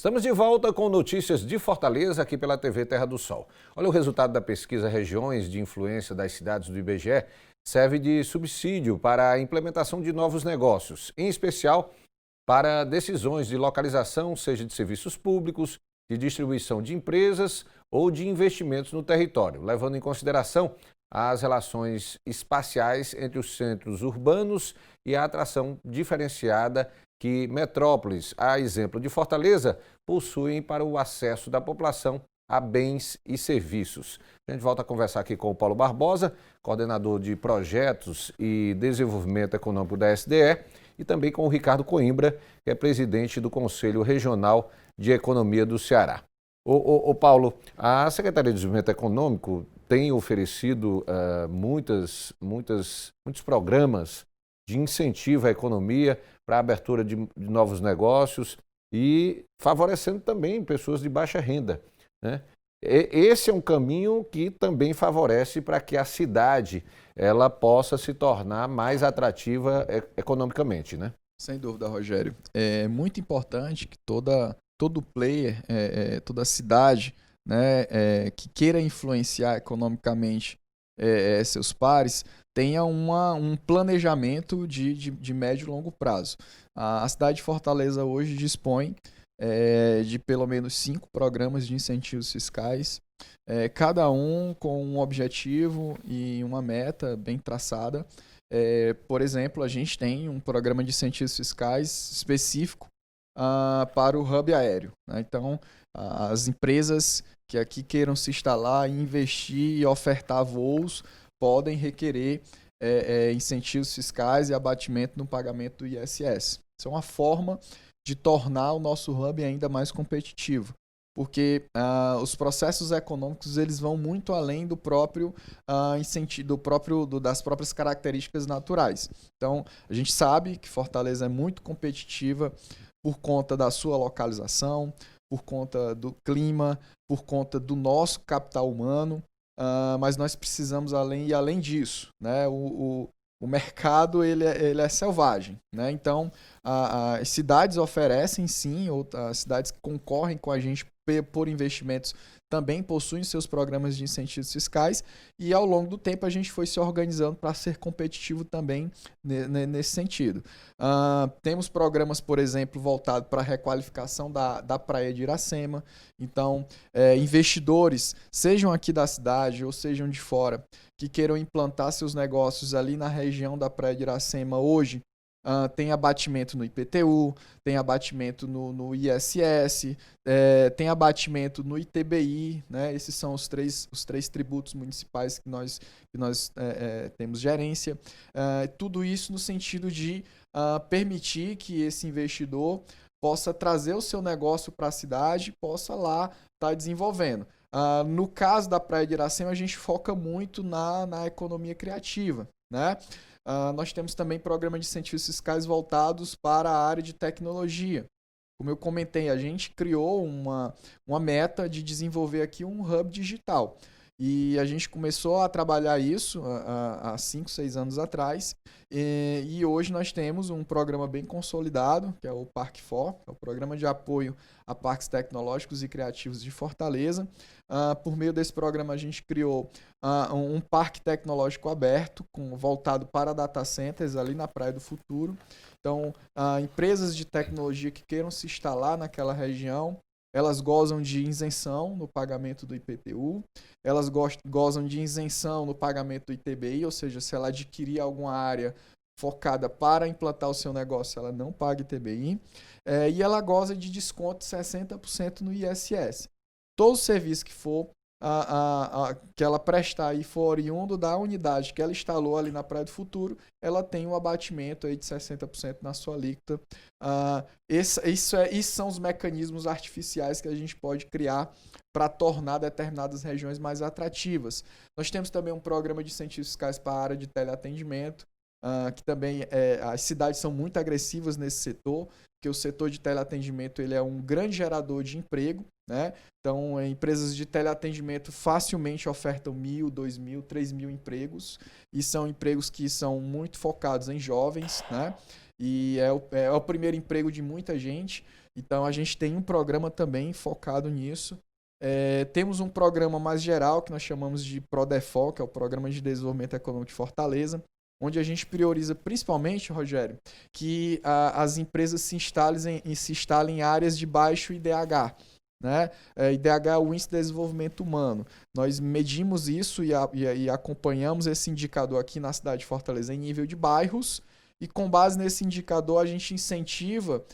Estamos de volta com notícias de Fortaleza aqui pela TV Terra do Sol. Olha, o resultado da pesquisa Regiões de Influência das Cidades do IBGE serve de subsídio para a implementação de novos negócios, em especial para decisões de localização, seja de serviços públicos, de distribuição de empresas ou de investimentos no território, levando em consideração as relações espaciais entre os centros urbanos e a atração diferenciada que metrópoles, a exemplo de Fortaleza, possuem para o acesso da população a bens e serviços. A gente volta a conversar aqui com o Paulo Barbosa, coordenador de Projetos e Desenvolvimento Econômico da SDE, e também com o Ricardo Coimbra, que é presidente do Conselho Regional de Economia do Ceará. Paulo, a Secretaria de Desenvolvimento Econômico tem oferecido muitos programas de incentivo à economia para a abertura de novos negócios e favorecendo também pessoas de baixa renda, né? Esse é um caminho que também favorece para que a cidade ela possa se tornar mais atrativa economicamente, né? Sem dúvida, Rogério. É muito importante que todo player, toda cidade, né, que queira influenciar economicamente seus pares, tenha um planejamento de médio e longo prazo. A cidade de Fortaleza hoje dispõe de pelo menos 5 programas de incentivos fiscais, cada um com um objetivo e uma meta bem traçada. Por exemplo, a gente tem um programa de incentivos fiscais específico para o hub aéreo, né? Então, as empresas que aqui queiram se instalar, investir e ofertar voos podem requerer incentivos fiscais e abatimento no pagamento do ISS. Isso é uma forma de tornar o nosso hub ainda mais competitivo, porque os processos econômicos eles vão muito além do próprio incentivo, das próprias características naturais. Então, a gente sabe que Fortaleza é muito competitiva por conta da sua localização, por conta do clima, por conta do nosso capital humano, mas nós precisamos além disso, né? O mercado ele é selvagem, né? Então as cidades oferecem sim, as cidades que concorrem com a gente por investimentos também possuem seus programas de incentivos fiscais e ao longo do tempo a gente foi se organizando para ser competitivo também nesse sentido. Temos programas, por exemplo, voltados para a requalificação da praia de Iracema. Então, investidores, sejam aqui da cidade ou sejam de fora, que queiram implantar seus negócios ali na região da praia de Iracema hoje, tem abatimento no IPTU, tem abatimento no ISS, tem abatimento no ITBI, né? Esses são os três tributos municipais que nós temos gerência. Tudo isso no sentido de permitir que esse investidor possa trazer o seu negócio para a cidade, possa lá estar desenvolvendo. No caso da Praia de Iracema, a gente foca muito na economia criativa, né? Nós temos também programas de incentivos fiscais voltados para a área de tecnologia. Como eu comentei, a gente criou uma meta de desenvolver aqui um hub digital. E a gente começou a trabalhar isso há 5, 6 anos atrás. E hoje nós temos um programa bem consolidado, que é o Parque4, é o Programa de Apoio a Parques Tecnológicos e Criativos de Fortaleza. Por meio desse programa, a gente criou um parque tecnológico aberto, voltado para data centers ali na Praia do Futuro. Então, empresas de tecnologia que queiram se instalar naquela região, elas gozam de isenção no pagamento do IPTU, elas gozam de isenção no pagamento do ITBI, ou seja, se ela adquirir alguma área focada para implantar o seu negócio, ela não paga ITBI, e ela goza de desconto de 60% no ISS. Todo serviço que for que ela prestar e for oriundo da unidade que ela instalou ali na Praia do Futuro, ela tem um abatimento aí de 60% na sua alíquota. Isso são os mecanismos artificiais que a gente pode criar para tornar determinadas regiões mais atrativas. Nós temos também um programa de incentivos fiscais para a área de teleatendimento, que também as cidades são muito agressivas nesse setor, porque o setor de teleatendimento ele é um grande gerador de emprego, né? Então, empresas de teleatendimento facilmente ofertam 1.000, 2.000, 3.000 empregos, e são empregos que são muito focados em jovens, né? e é o primeiro emprego de muita gente. Então, a gente tem um programa também focado nisso. Temos um programa mais geral que nós chamamos de PRODEFOL, que é o Programa de Desenvolvimento Econômico de Fortaleza, onde a gente prioriza principalmente, Rogério, que as empresas se instalem em áreas de baixo IDH. Né? IDH é o Índice de Desenvolvimento Humano. Nós medimos isso e acompanhamos esse indicador aqui na cidade de Fortaleza em nível de bairros, e com base nesse indicador a gente incentiva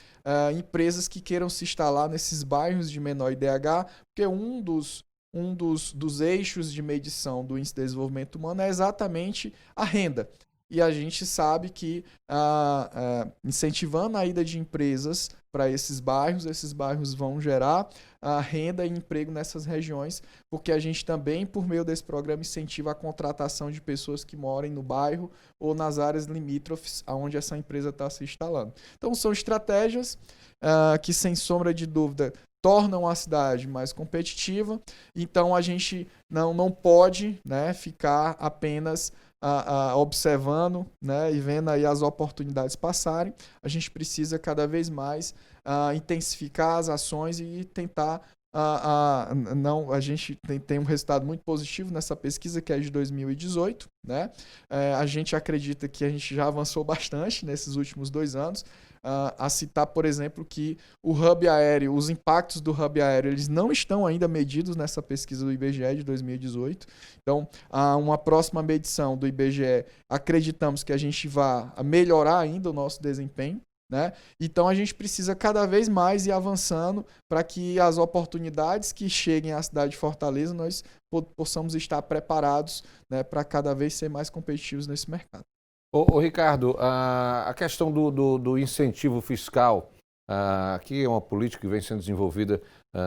empresas que queiram se instalar nesses bairros de menor IDH, porque um dos eixos de medição do Índice de Desenvolvimento Humano é exatamente a renda. E a gente sabe que incentivando a ida de empresas para esses bairros vão gerar renda e emprego nessas regiões, porque a gente também, por meio desse programa, incentiva a contratação de pessoas que morem no bairro ou nas áreas limítrofes aonde essa empresa está se instalando. Então, são estratégias que, sem sombra de dúvida, tornam a cidade mais competitiva. Então, a gente não pode, né, ficar apenas observando, né, e vendo aí as oportunidades passarem. A gente precisa cada vez mais intensificar as ações e tentar a gente tem um resultado muito positivo nessa pesquisa, que é de 2018, né? A gente acredita que a gente já avançou bastante nesses últimos 2 anos. A citar, por exemplo, que o hub aéreo, os impactos do hub aéreo, eles não estão ainda medidos nessa pesquisa do IBGE de 2018. Então, uma próxima medição do IBGE, acreditamos que a gente vai melhorar ainda o nosso desempenho, né? Então, a gente precisa cada vez mais ir avançando para que as oportunidades que cheguem à cidade de Fortaleza, nós possamos estar preparados, né, para cada vez ser mais competitivos nesse mercado. Ô Ricardo, a questão do incentivo fiscal, aqui é uma política que vem sendo desenvolvida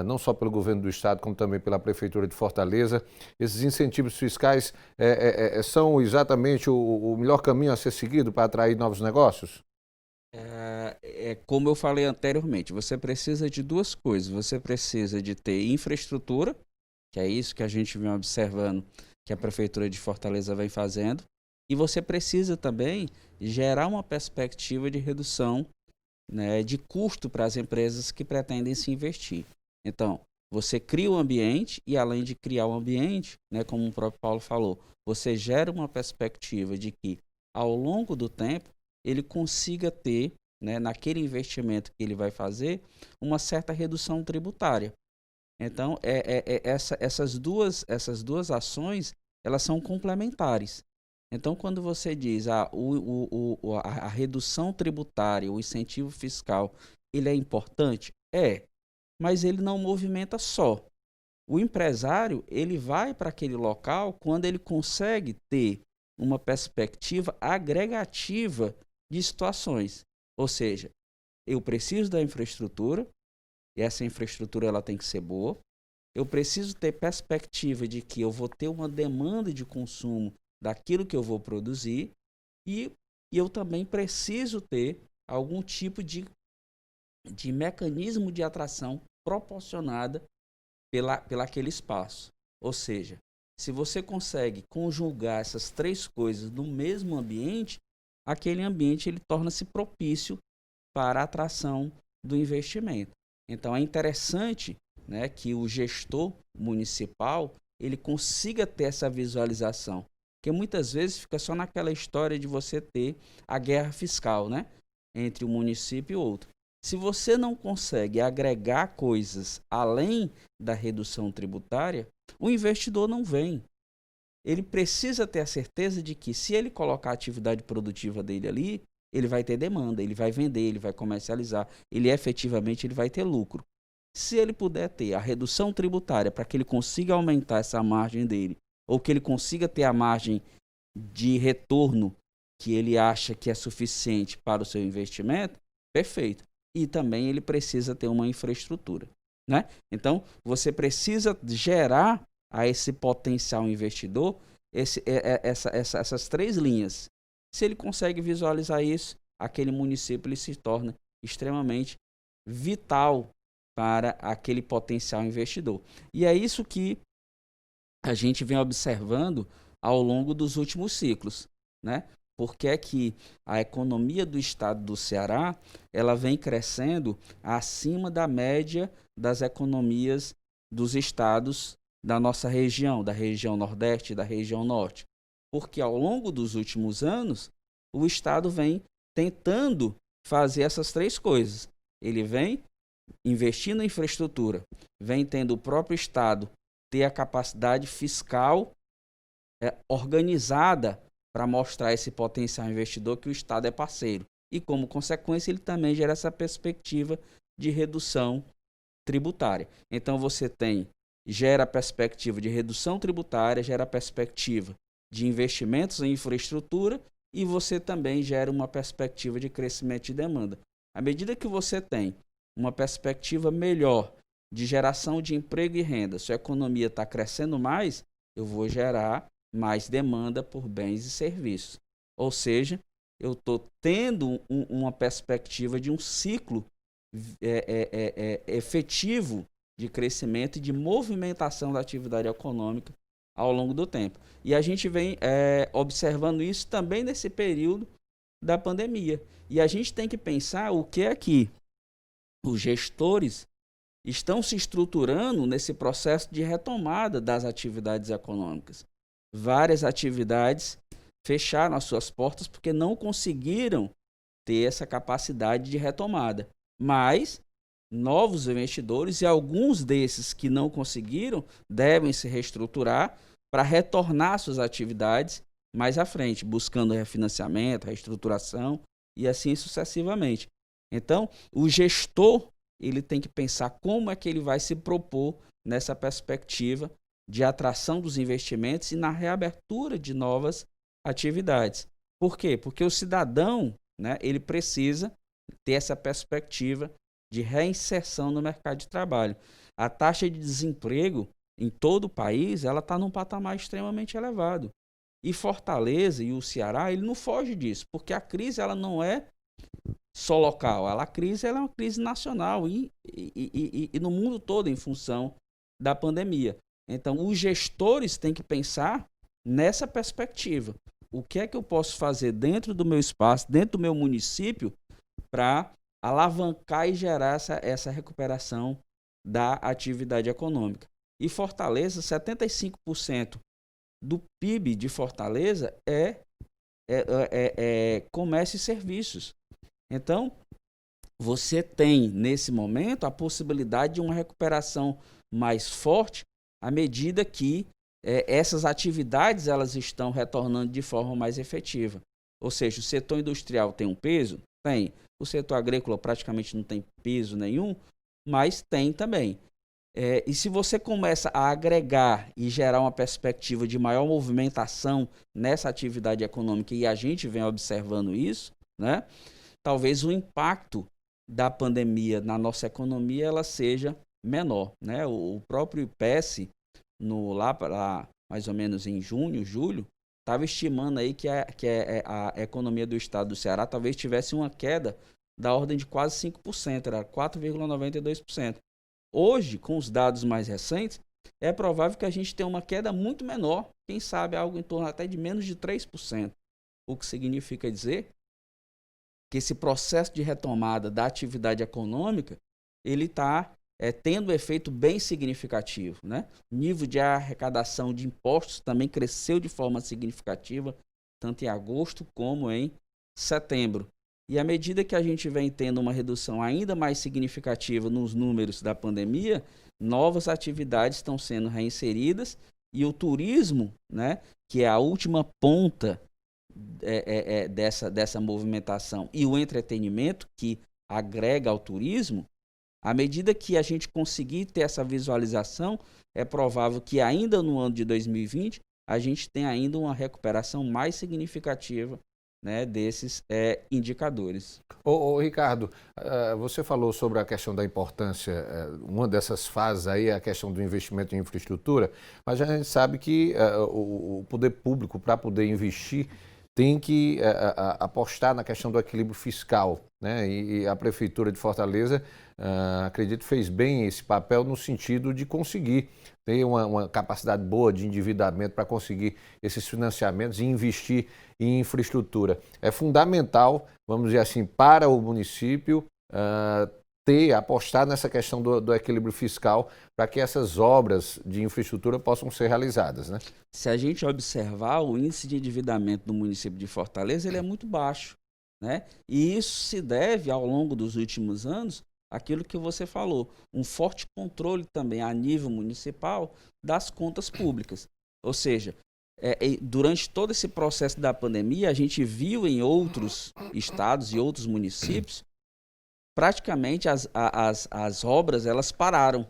não só pelo governo do estado, como também pela prefeitura de Fortaleza. Esses incentivos fiscais são exatamente o melhor caminho a ser seguido para atrair novos negócios? Como eu falei anteriormente, você precisa de 2 coisas. Você precisa de ter infraestrutura, que é isso que a gente vem observando que a prefeitura de Fortaleza vem fazendo. E você precisa também gerar uma perspectiva de redução, né, de custo para as empresas que pretendem se investir. Então, você cria um ambiente e, além de criar um ambiente, né, como o próprio Paulo falou, você gera uma perspectiva de que, ao longo do tempo, ele consiga ter, né, naquele investimento que ele vai fazer, uma certa redução tributária. Então, essas duas ações, elas são complementares. Então, quando você diz a redução tributária, o incentivo fiscal, ele é importante? Mas ele não movimenta só. O empresário, ele vai para aquele local quando ele consegue ter uma perspectiva agregativa de situações. Ou seja, eu preciso da infraestrutura, e essa infraestrutura ela tem que ser boa. Eu preciso ter perspectiva de que eu vou ter uma demanda de consumo daquilo que eu vou produzir, e eu também preciso ter algum tipo de mecanismo de atração proporcionada pela aquele espaço. Ou seja, se você consegue conjugar essas 3 coisas no mesmo ambiente, aquele ambiente ele torna-se propício para a atração do investimento. Então é interessante, né, que o gestor municipal ele consiga ter essa visualização. Porque muitas vezes fica só naquela história de você ter a guerra fiscal, né, entre um município e outro. Se você não consegue agregar coisas além da redução tributária, o investidor não vem. Ele precisa ter a certeza de que, se ele colocar a atividade produtiva dele ali, ele vai ter demanda, ele vai vender, ele vai comercializar, ele efetivamente ele vai ter lucro. Se ele puder ter a redução tributária para que ele consiga aumentar essa margem dele, ou que ele consiga ter a margem de retorno que ele acha que é suficiente para o seu investimento, perfeito. E também ele precisa ter uma infraestrutura, né? Então, você precisa gerar a esse potencial investidor essas 3 linhas. Se ele consegue visualizar isso, aquele município ele se torna extremamente vital para aquele potencial investidor. E é isso que a gente vem observando ao longo dos últimos ciclos, né? por que é que a economia do estado do Ceará ela vem crescendo acima da média das economias dos estados da nossa região, da região Nordeste e da região Norte. Porque ao longo dos últimos anos, o estado vem tentando fazer essas três coisas. Ele vem investindo em infraestrutura, vem tendo o próprio estado ter a capacidade fiscal organizada para mostrar esse potencial investidor que o estado é parceiro. E como consequência, ele também gera essa perspectiva de redução tributária. Então você gera a perspectiva de redução tributária, gera a perspectiva de investimentos em infraestrutura e você também gera uma perspectiva de crescimento de demanda. À medida que você tem uma perspectiva melhor de geração de emprego e renda, se a economia está crescendo mais, eu vou gerar mais demanda por bens e serviços. Ou seja, eu estou tendo uma perspectiva de um ciclo efetivo de crescimento e de movimentação da atividade econômica ao longo do tempo. E a gente vem observando isso também nesse período da pandemia. E a gente tem que pensar o que é que os gestores estão se estruturando nesse processo de retomada das atividades econômicas. Várias atividades fecharam as suas portas porque não conseguiram ter essa capacidade de retomada. Mas novos investidores e alguns desses que não conseguiram devem se reestruturar para retornar suas atividades mais à frente, buscando refinanciamento, reestruturação e assim sucessivamente. Então, o gestor ele tem que pensar como é que ele vai se propor nessa perspectiva de atração dos investimentos e na reabertura de novas atividades. Por quê? Porque o cidadão, né, ele precisa ter essa perspectiva de reinserção no mercado de trabalho. A taxa de desemprego em todo o país ela está num patamar extremamente elevado. E Fortaleza e o Ceará ele não foge disso, porque a crise ela não é só local, a crise ela é uma crise nacional e no mundo todo em função da pandemia. Então, os gestores têm que pensar nessa perspectiva. O que é que eu posso fazer dentro do meu espaço, dentro do meu município, para alavancar e gerar essa recuperação da atividade econômica. E Fortaleza, 75% do PIB de Fortaleza é comércio e serviços. Então, você tem, nesse momento, a possibilidade de uma recuperação mais forte à medida que essas atividades elas estão retornando de forma mais efetiva. Ou seja, o setor industrial tem um peso? Tem. O setor agrícola praticamente não tem peso nenhum, mas tem também. E se você começa a agregar e gerar uma perspectiva de maior movimentação nessa atividade econômica, e a gente vem observando isso, né, talvez o impacto da pandemia na nossa economia ela seja menor. Né? O próprio IPES, lá mais ou menos em junho, julho, estava estimando aí que a economia do estado do Ceará talvez tivesse uma queda da ordem de quase 5%, era 4,92%. Hoje, com os dados mais recentes, é provável que a gente tenha uma queda muito menor, quem sabe algo em torno até de menos de 3%, o que significa dizer que esse processo de retomada da atividade econômica, ele está tendo um efeito bem significativo. Né? O nível de arrecadação de impostos também cresceu de forma significativa, tanto em agosto como em setembro. E à medida que a gente vem tendo uma redução ainda mais significativa nos números da pandemia, novas atividades estão sendo reinseridas e o turismo, né, que é a última ponta dessa movimentação, e o entretenimento, que agrega ao turismo, à medida que a gente conseguir ter essa visualização, é provável que ainda no ano de 2020 a gente tenha ainda uma recuperação mais significativa, né, desses indicadores. Ricardo, você falou sobre a questão da importância, uma dessas fases aí é a questão do investimento em infraestrutura, mas a gente sabe que o poder público, para poder investir, tem que apostar na questão do equilíbrio fiscal, né? E a Prefeitura de Fortaleza, acredito, fez bem esse papel no sentido de conseguir ter uma capacidade boa de endividamento para conseguir esses financiamentos e investir em infraestrutura. É fundamental, vamos dizer assim, para o município apostar nessa questão do equilíbrio fiscal para que essas obras de infraestrutura possam ser realizadas, né? Se a gente observar, o índice de endividamento do município de Fortaleza ele é muito baixo, né? E isso se deve, ao longo dos últimos anos, àquilo que você falou, um forte controle também a nível municipal das contas públicas. Ou seja, durante todo esse processo da pandemia, a gente viu em outros estados e outros municípios, praticamente as obras elas pararam.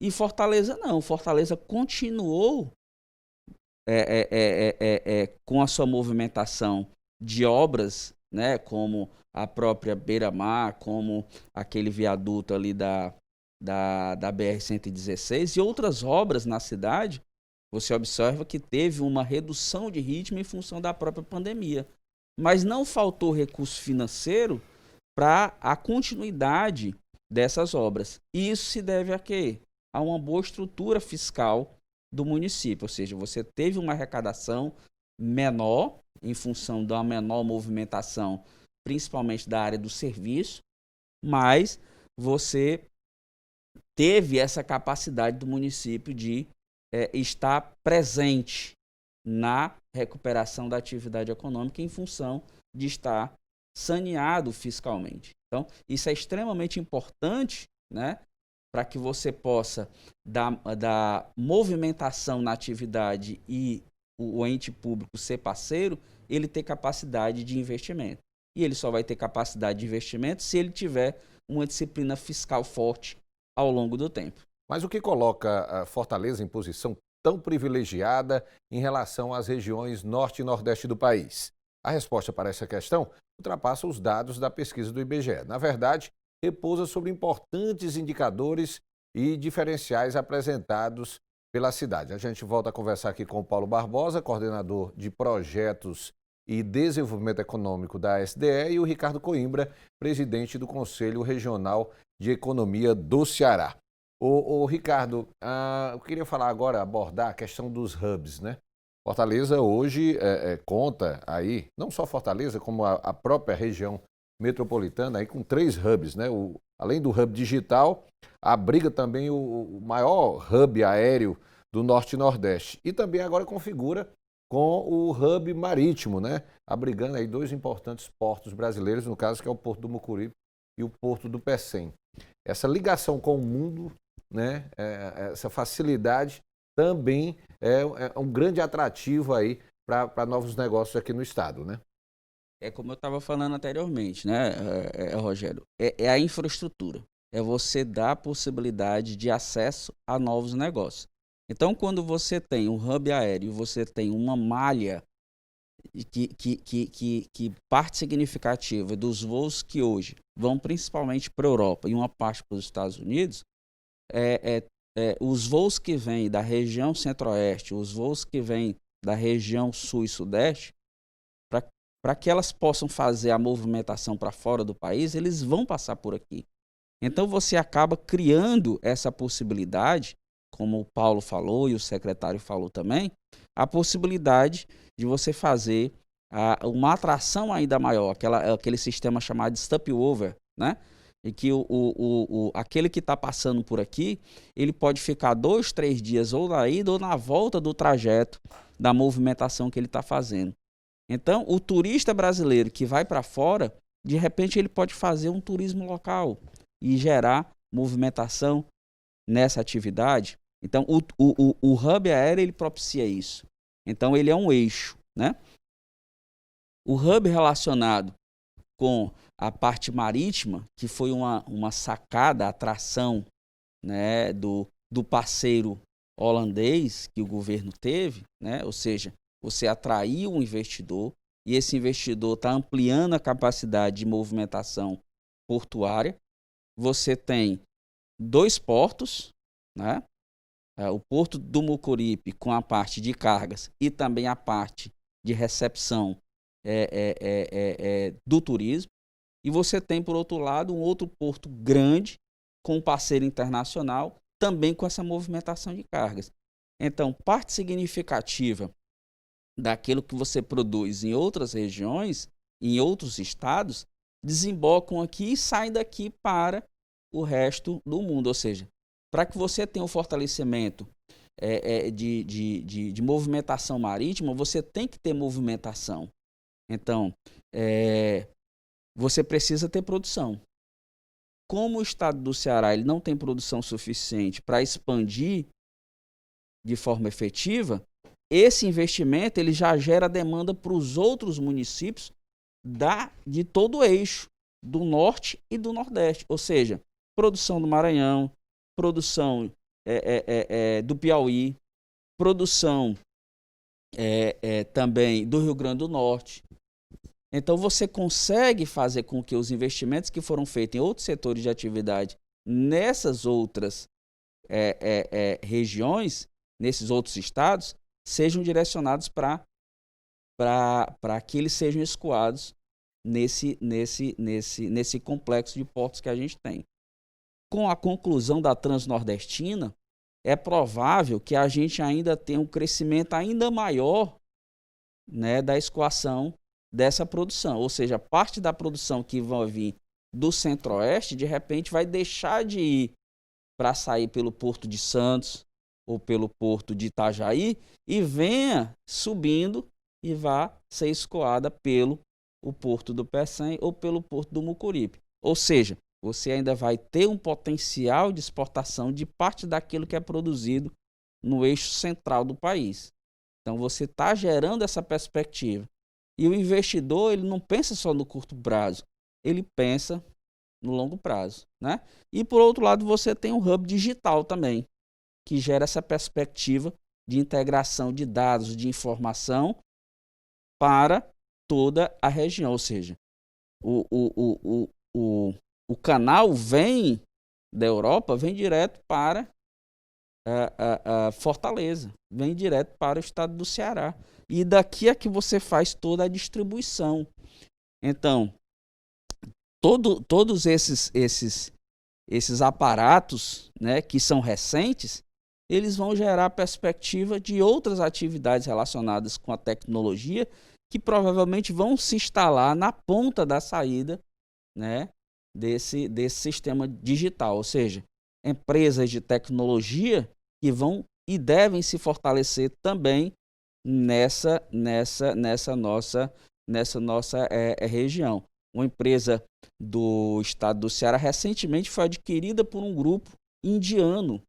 E Fortaleza não, Fortaleza continuou com a sua movimentação de obras, né, como a própria Beira-Mar, como aquele viaduto ali da BR-116 e outras obras na cidade. Você observa que teve uma redução de ritmo em função da própria pandemia. Mas não faltou recurso financeiro para a continuidade dessas obras. E isso se deve a quê? A uma boa estrutura fiscal do município, ou seja, você teve uma arrecadação menor em função da menor movimentação, principalmente da área do serviço, mas você teve essa capacidade do município de estar presente na recuperação da atividade econômica em função de estar saneado fiscalmente. Então, isso é extremamente importante, né, para que você possa dar movimentação na atividade e o ente público ser parceiro, ele ter capacidade de investimento. E ele só vai ter capacidade de investimento se ele tiver uma disciplina fiscal forte ao longo do tempo. Mas o que coloca a Fortaleza em posição tão privilegiada em relação às regiões norte e nordeste do país? A resposta para essa questão ultrapassa os dados da pesquisa do IBGE. Na verdade, repousa sobre importantes indicadores e diferenciais apresentados pela cidade. A gente volta a conversar aqui com o Paulo Barbosa, coordenador de projetos e desenvolvimento econômico da SDE, e o Ricardo Coimbra, presidente do Conselho Regional de Economia do Ceará. Ô Ricardo, eu queria falar agora, abordar a questão dos hubs, né? Fortaleza hoje conta aí, não só Fortaleza, como a própria região metropolitana, aí com 3 hubs, né? Além do hub digital, abriga também o maior hub aéreo do Norte e Nordeste. E também agora configura com o hub marítimo, né? Abrigando aí 2 importantes portos brasileiros, no caso que é o Porto do Mucuripe e o Porto do Pecém. Essa ligação com o mundo, né? Essa facilidade também é um grande atrativo aí para novos negócios aqui no estado, né? É como eu estava falando anteriormente, né, Rogério? É a infraestrutura. É você dar a possibilidade de acesso a novos negócios. Então, quando você tem um hub aéreo, você tem uma malha que parte significativa dos voos que hoje vão principalmente para a Europa e uma parte para os Estados Unidos, os voos que vêm da região centro-oeste, os voos que vêm da região sul e sudeste, para que elas possam fazer a movimentação para fora do país, eles vão passar por aqui. Então você acaba criando essa possibilidade, como o Paulo falou e o secretário falou também, a possibilidade de você fazer uma atração ainda maior, aquele sistema chamado de stopover, né? E que aquele que está passando por aqui, ele pode ficar 2, 3 dias ou na ida ou na volta do trajeto da movimentação que ele está fazendo. Então, o turista brasileiro que vai para fora, de repente ele pode fazer um turismo local e gerar movimentação nessa atividade. Então, o hub aéreo ele propicia isso. Então, ele é um eixo, né? O hub relacionado com a parte marítima, que foi uma sacada, atração, né, do parceiro holandês que o governo teve, né? Ou seja, você atraiu um investidor e esse investidor está ampliando a capacidade de movimentação portuária. Você tem 2 portos, né? O Porto do Mucuripe com a parte de cargas e também a parte de recepção do turismo. E você tem, por outro lado, um outro porto grande, com um parceiro internacional, também com essa movimentação de cargas. Então, parte significativa daquilo que você produz em outras regiões, em outros estados, desembocam aqui e saem daqui para o resto do mundo. Ou seja, para que você tenha um fortalecimento de movimentação marítima, você tem que ter movimentação. Então, você precisa ter produção. Como o estado do Ceará ele não tem produção suficiente para expandir de forma efetiva, esse investimento ele já gera demanda para os outros municípios de todo o eixo, do norte e do nordeste. Ou seja, produção do Maranhão, produção do Piauí, produção também do Rio Grande do Norte. Então, você consegue fazer com que os investimentos que foram feitos em outros setores de atividade nessas outras regiões, nesses outros estados, sejam direcionados para que eles sejam escoados nesse complexo de portos que a gente tem. Com a conclusão da Transnordestina, é provável que a gente ainda tenha um crescimento ainda maior, né, da escoação dessa produção. Ou seja, parte da produção que vai vir do Centro-Oeste, de repente, vai deixar de ir para sair pelo Porto de Santos ou pelo Porto de Itajaí e venha subindo e vá ser escoada pelo o Porto do Pecém ou pelo Porto do Mucuripe. Ou seja, você ainda vai ter um potencial de exportação de parte daquilo que é produzido no eixo central do país. Então, você está gerando essa perspectiva. E o investidor ele não pensa só no curto prazo, ele pensa no longo prazo, né? E, por outro lado, você tem um hub digital também, que gera essa perspectiva de integração de dados, de informação para toda a região. Ou seja, o canal vem da Europa, vem direto para Fortaleza, vem direto para o estado do Ceará. E daqui é que você faz toda a distribuição. Então, todos esses aparatos, né, que são recentes, eles vão gerar a perspectiva de outras atividades relacionadas com a tecnologia que provavelmente vão se instalar na ponta da saída, né, desse sistema digital. Ou seja, empresas de tecnologia que vão e devem se fortalecer também nessa nossa região. Uma empresa do estado do Ceará recentemente foi adquirida por um grupo indiano,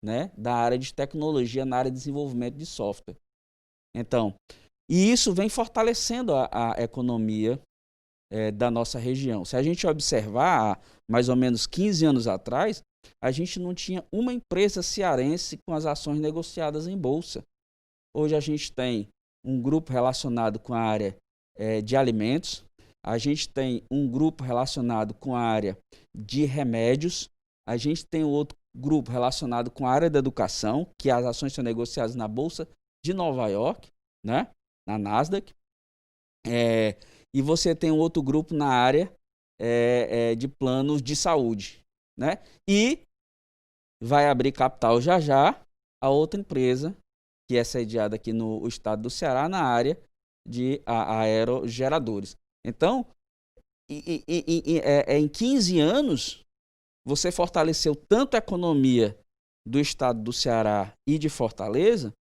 né, da área de tecnologia, na área de desenvolvimento de software. Então, e isso vem fortalecendo a economia da nossa região. Se a gente observar, há mais ou menos 15 anos atrás, a gente não tinha uma empresa cearense com as ações negociadas em bolsa. Hoje a gente tem um grupo relacionado com a área de alimentos, a gente tem um grupo relacionado com a área de remédios, a gente tem outro grupo relacionado com a área da educação, que as ações são negociadas na Bolsa de Nova York, né? Na Nasdaq. E você tem um outro grupo na área de planos de saúde, né? E vai abrir capital já já a outra empresa, que é sediada aqui no estado do Ceará, na área de aerogeradores. Então, em 15 anos, você fortaleceu tanto a economia do estado do Ceará e de Fortaleza,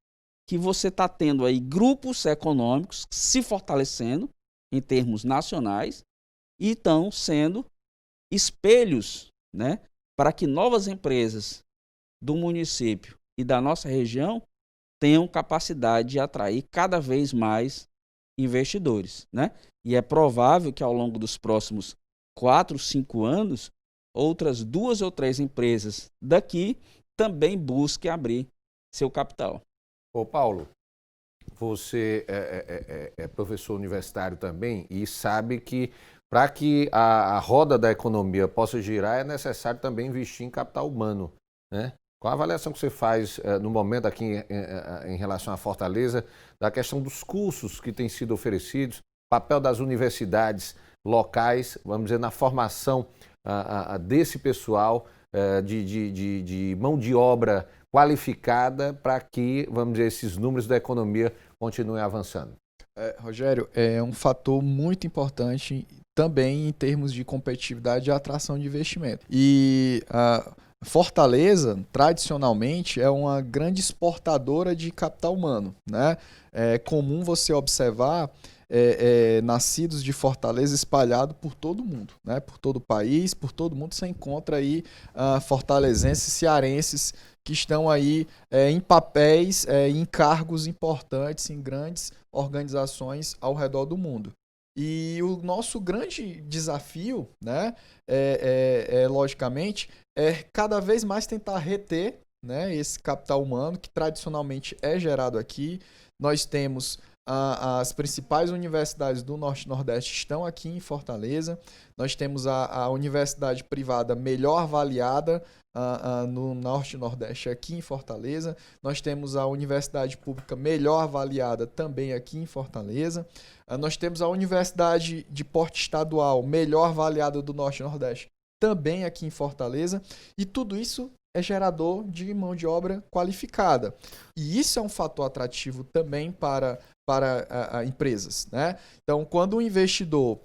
que você está tendo aí grupos econômicos se fortalecendo em termos nacionais e estão sendo espelhos, né, para que novas empresas do município e da nossa região tenham capacidade de atrair cada vez mais investidores, né? E é provável que ao longo dos próximos 4, 5 anos, outras 2 ou 3 empresas daqui também busquem abrir seu capital. Ô Paulo, você é professor universitário também e sabe que para que a roda da economia possa girar é necessário também investir em capital humano, né? Qual a avaliação que você faz no momento aqui em relação à Fortaleza, da questão dos cursos que têm sido oferecidos, papel das universidades locais, vamos dizer, na formação desse pessoal, de mão de obra qualificada para que, vamos dizer, esses números da economia continuem avançando? Rogério, é um fator muito importante também em termos de competitividade e atração de investimento. E Fortaleza, tradicionalmente, é uma grande exportadora de capital humano, né? É comum você observar nascidos de Fortaleza espalhados por todo o mundo, né? Por todo o país, por todo mundo você encontra aí fortalezenses, cearenses que estão aí em papéis, em cargos importantes, em grandes organizações ao redor do mundo. E o nosso grande desafio, né, logicamente, é cada vez mais tentar reter, né, esse capital humano que tradicionalmente é gerado aqui. Nós temos as principais universidades do Norte e Nordeste estão aqui em Fortaleza. Nós temos a universidade privada melhor avaliada no Norte e Nordeste aqui em Fortaleza. Nós temos a universidade pública melhor avaliada também aqui em Fortaleza. Nós temos a universidade de porte estadual melhor avaliada do Norte e Nordeste também aqui em Fortaleza. E tudo isso é gerador de mão de obra qualificada. E isso é um fator atrativo também para empresas, né? Então, quando o investidor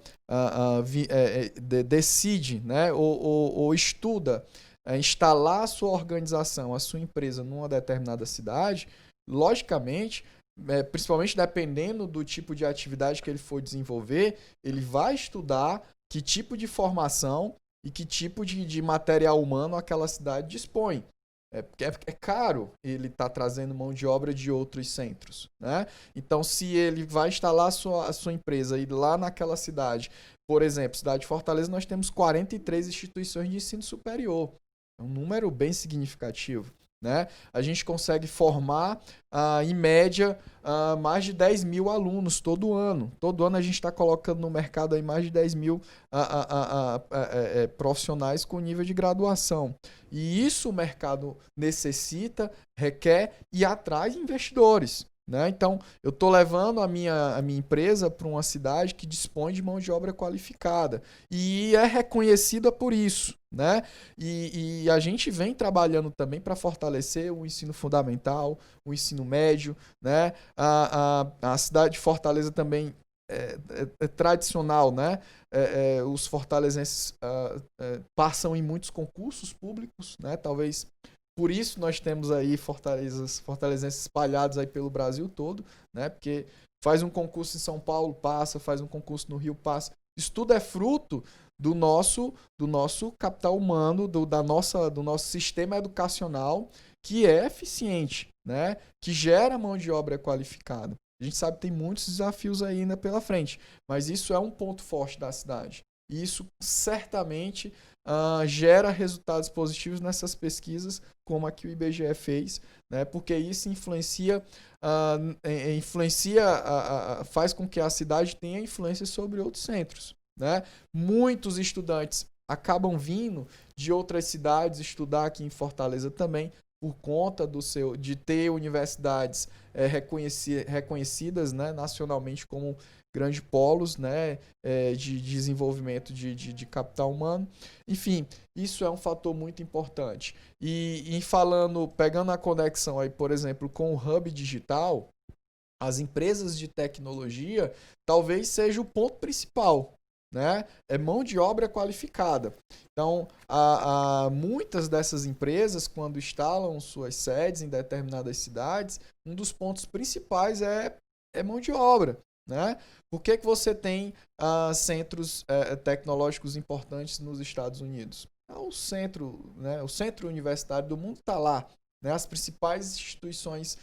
decide, né, ou estuda instalar a sua organização, a sua empresa numa determinada cidade, logicamente, principalmente dependendo do tipo de atividade que ele for desenvolver, ele vai estudar que tipo de formação e que tipo de material humano aquela cidade dispõe. É caro ele estar trazendo mão de obra de outros centros, né? Então, se ele vai instalar a sua empresa e lá naquela cidade, por exemplo, cidade de Fortaleza, nós temos 43 instituições de ensino superior. É um número bem significativo, né? A gente consegue formar, em média, mais de 10 mil alunos todo ano. Todo ano a gente está colocando no mercado aí mais de 10 mil profissionais com nível de graduação. E isso o mercado necessita, requer e atrai investidores, né? Então, eu estou levando a minha empresa para uma cidade que dispõe de mão de obra qualificada e é reconhecida por isso, né? E a gente vem trabalhando também para fortalecer o ensino fundamental, o ensino médio, né? A cidade de Fortaleza também é tradicional, né? Os fortalezenses passam em muitos concursos públicos, né? Talvez por isso nós temos aí fortalezenses espalhados aí pelo Brasil todo, né? Porque faz um concurso em São Paulo, passa, faz um concurso no Rio, passa. Isso tudo é fruto do nosso capital humano, do nosso sistema educacional que é eficiente, né? Que gera mão de obra qualificada. A gente sabe que tem muitos desafios ainda pela frente, mas isso é um ponto forte da cidade. E isso certamente gera resultados positivos nessas pesquisas, como a que o IBGE fez, né? Porque isso faz com que a cidade tenha influência sobre outros centros, né? Muitos estudantes acabam vindo de outras cidades estudar aqui em Fortaleza também, por conta de ter universidades reconhecidas, né, nacionalmente como grandes polos, né, de desenvolvimento de capital humano. Enfim, isso é um fator muito importante. E pegando a conexão aí, por exemplo, com o Hub Digital, as empresas de tecnologia talvez seja o ponto principal, né? É mão de obra qualificada. Então, muitas dessas empresas, quando instalam suas sedes em determinadas cidades, um dos pontos principais é mão de obra, né? Por que você tem centros tecnológicos importantes nos Estados Unidos? O centro universitário do mundo está lá, né? As principais instituições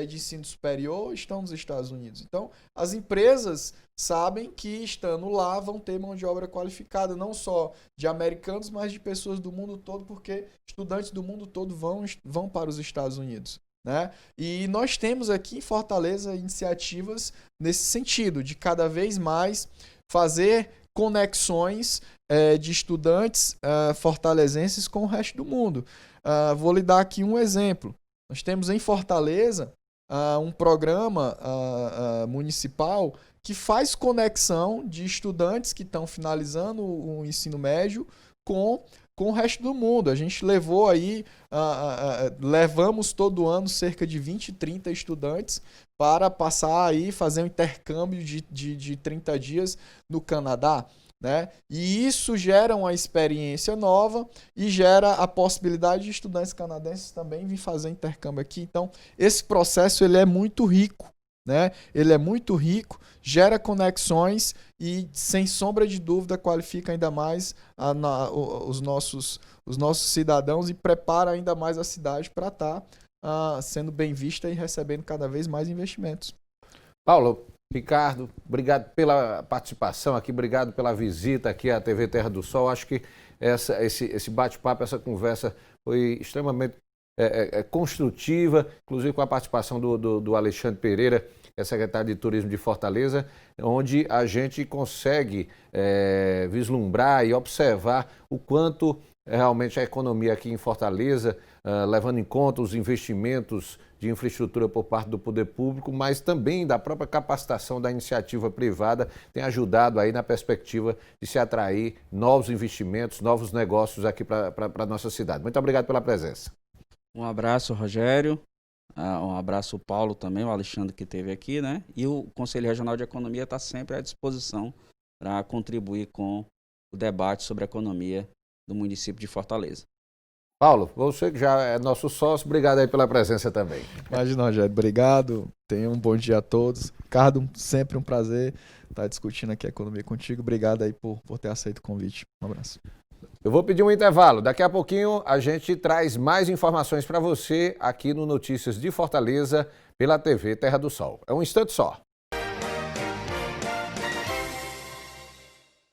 de ensino superior estão nos Estados Unidos. Então, as empresas sabem que, estando lá, vão ter mão de obra qualificada, não só de americanos, mas de pessoas do mundo todo, porque estudantes do mundo todo vão para os Estados Unidos, né? E nós temos aqui em Fortaleza iniciativas nesse sentido, de cada vez mais fazer conexões de estudantes fortalezenses com o resto do mundo. Vou lhe dar aqui um exemplo. Nós temos em Fortaleza um programa municipal que faz conexão de estudantes que estão finalizando o ensino médio com o resto do mundo. A gente levou aí, levamos todo ano cerca de 20, 30 estudantes para passar aí, fazer um intercâmbio de 30 dias no Canadá, né? E isso gera uma experiência nova e gera a possibilidade de estudantes canadenses também vir fazer intercâmbio aqui. Então, esse processo ele é muito rico, né? Ele é muito rico, gera conexões e, sem sombra de dúvida, qualifica ainda mais os nossos cidadãos e prepara ainda mais a cidade para estar sendo bem vista e recebendo cada vez mais investimentos. Paulo, Ricardo, obrigado pela participação aqui, obrigado pela visita aqui à TV Terra do Sol. Acho que esse bate-papo, essa conversa foi extremamente construtiva, inclusive com a participação do Alexandre Pereira, que é secretário de Turismo de Fortaleza, onde a gente consegue vislumbrar e observar o quanto realmente a economia aqui em Fortaleza, levando em conta os investimentos de infraestrutura por parte do poder público, mas também da própria capacitação da iniciativa privada, tem ajudado aí na perspectiva de se atrair novos investimentos, novos negócios aqui para a nossa cidade. Muito obrigado pela presença. Um abraço, Rogério. Um abraço, Paulo, também, o Alexandre que esteve aqui, né? E o Conselho Regional de Economia está sempre à disposição para contribuir com o debate sobre a economia do município de Fortaleza. Paulo, você que já é nosso sócio, obrigado aí pela presença também. Imagina, Rogério, obrigado. Tenha um bom dia a todos. Ricardo, sempre um prazer estar discutindo aqui a economia contigo. Obrigado aí por ter aceito o convite. Um abraço. Eu vou pedir um intervalo. Daqui a pouquinho a gente traz mais informações para você aqui no Notícias de Fortaleza pela TV Terra do Sol. É um instante só.